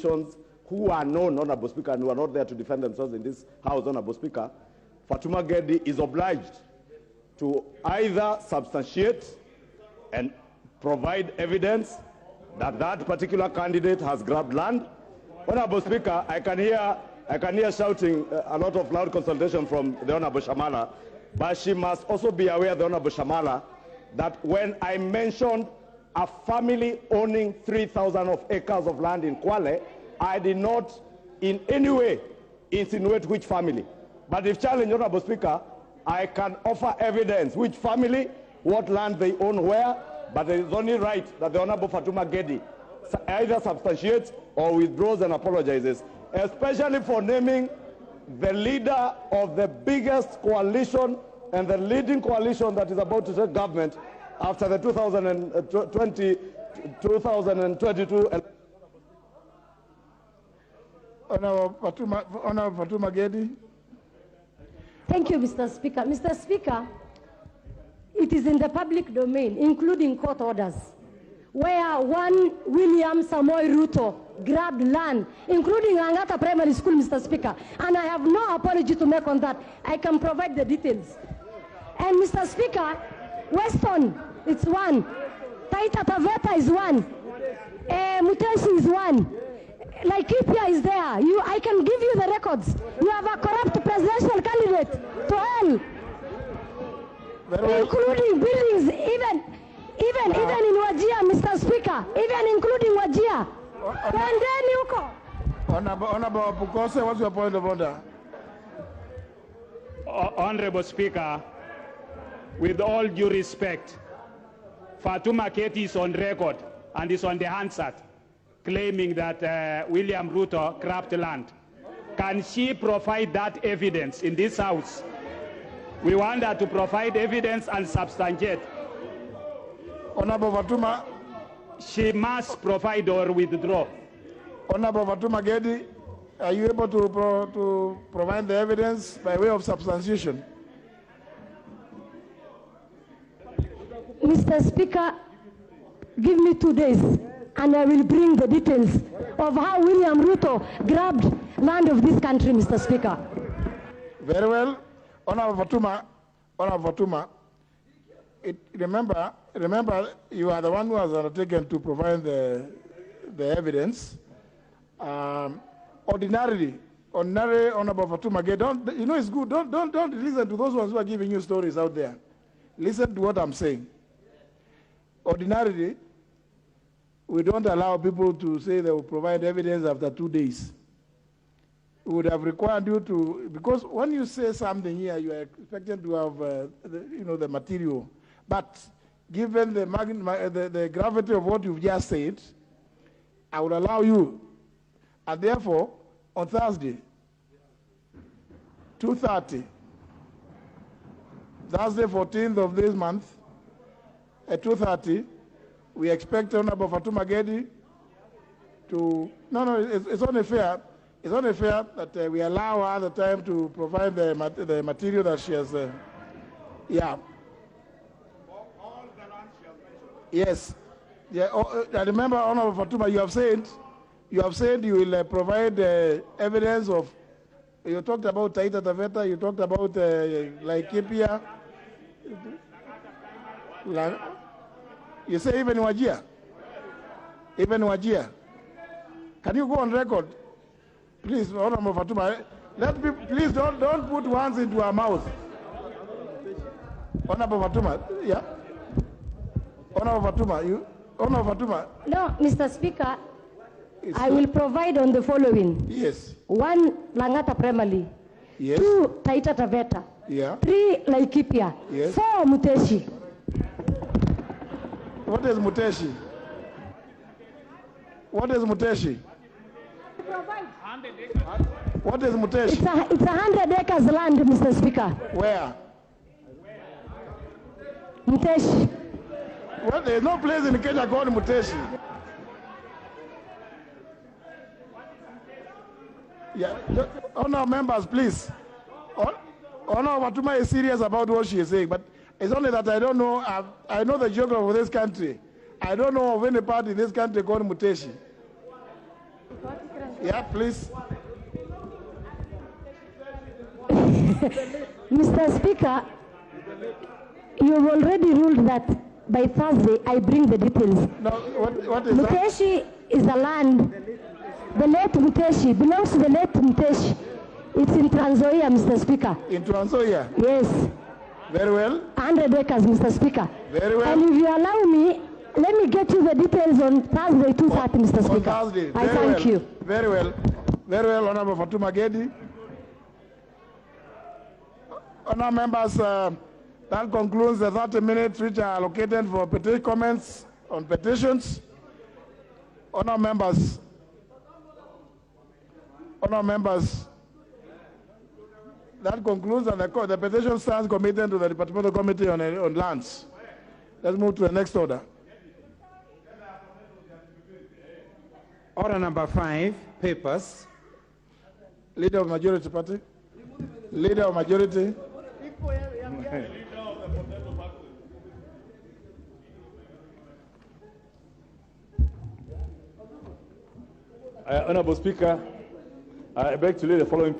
who are known, Honorable Speaker, and who are not there to defend themselves in this House, Honorable Speaker, Fatuma Gedi is obliged to either substantiate and provide evidence that that particular candidate has grabbed land. Honorable Speaker, I can hear shouting a lot of loud consultation from the Honorable Shamala, but she must also be aware, the Honorable Shamala, that when I mentioned a family owning 3,000 acres of land in Kwale, I did not in any way insinuate which family. But if challenged, Honorable Speaker, I can offer evidence which family, what land they own where, but it is only right that the Honorable Fatuma Gedi either substantiates or withdraws and apologizes, especially for naming the leader of the biggest coalition and the leading coalition that is about to take government after the 2022 Honorable Fatuma Gedi. Thank you, Mr. Speaker. Mr. Speaker, it is in the public domain, including court orders, where one William Samoei Ruto grabbed land, including Angata Primary School, Mr. Speaker. And I have no apology to make on that. I can provide the details. And Mr. Speaker, Weston, it's one. Taita Taveta is one. Mutesi is one. Laikipia is there. I can give you the records. You have a corrupt presidential candidate to hell. Including buildings, even in Wajir, Mr. Speaker, even including Wajir. Honorable Pukose, what's your point of order? Honorable Speaker, with all due respect, Fatuma Gedi is on record and is on the Hansard claiming that William Ruto grabbed land. Can she provide that evidence in this House? We want her to provide evidence and substantiate. Honorable Fatuma. She must provide or withdraw. Honorable Fatuma Gedi, are you able to provide the evidence by way of substantiation? Mr. Speaker, give me 2 days and I will bring the details of how William Ruto grabbed land of this country, Mr. Speaker. Very well. Honorable Fatuma, remember, you are the one who has undertaken to provide the evidence. Ordinarily, Honorable Fatuma Gedi, it's good. Don't listen to those ones who are giving you stories out there. Listen to what I'm saying. Ordinarily, we don't allow people to say they will provide evidence after 2 days. We would have required you to, because when you say something here, you are expected to have the material. But given the gravity of what you've just said, I would allow you. And therefore, on Thursday, 2:30, Thursday 14th of this month, at 2:30, we expect Honorable Fatuma Gedi to, it's only fair. It's only fair that we allow her the time to provide the material that she has. Yeah. Yes. Yeah. I remember, Honorable Fatuma, you have said you will provide evidence of. You talked about Taita Taveta. You talked about Laikipia. You say even Wajir. Even Wajir. Can you go on record? Please, Honorable Fatuma, please don't put words into our mouth. Honorable Fatuma, yeah. Honorable Fatuma. No, Mr. Speaker, I will provide on the following. Yes. 1, Langata Primary. Yes. 2, Taita Taveta. Yeah. 3, Laikipia. Yes. 4, Muteshi. What is Muteshi? What is Muteshi? What is Muteshi? It's 100 acres land, Mr. Speaker. Where? Muteshi. Well, there is no place in Kenya called Muteshi. Yeah. Honor members, please. Honor Fatuma is serious about what she is saying, but it's only that I don't know. I know the geography of this country. I don't know of any part in this country called Muteshi. Yeah, please. Mr. Speaker, you have already ruled that by Thursday I bring the details. No, what is that? Muteshi is a land. The late Muteshi belongs to the late Muteshi. It's in Trans Nzoia, Mr. Speaker. In Trans Nzoia? Yes. Very well. 100 acres, Mr. Speaker. Very well. And if you allow me, let me get you the details on Thursday, 2:30, Mr. Speaker. On Thursday. I thank you. Very well. Very well, Honorable Fatuma Gedi. Honourable members, that concludes the 30 minutes which are allocated for comments on petitions. Honourable members, that concludes the petition stands committed to the Departmental Committee on Lands. Let's move to the next order. Order number 5, papers. Leader of Majority Party. Leader of Majority. Honorable Speaker, I beg to lay the following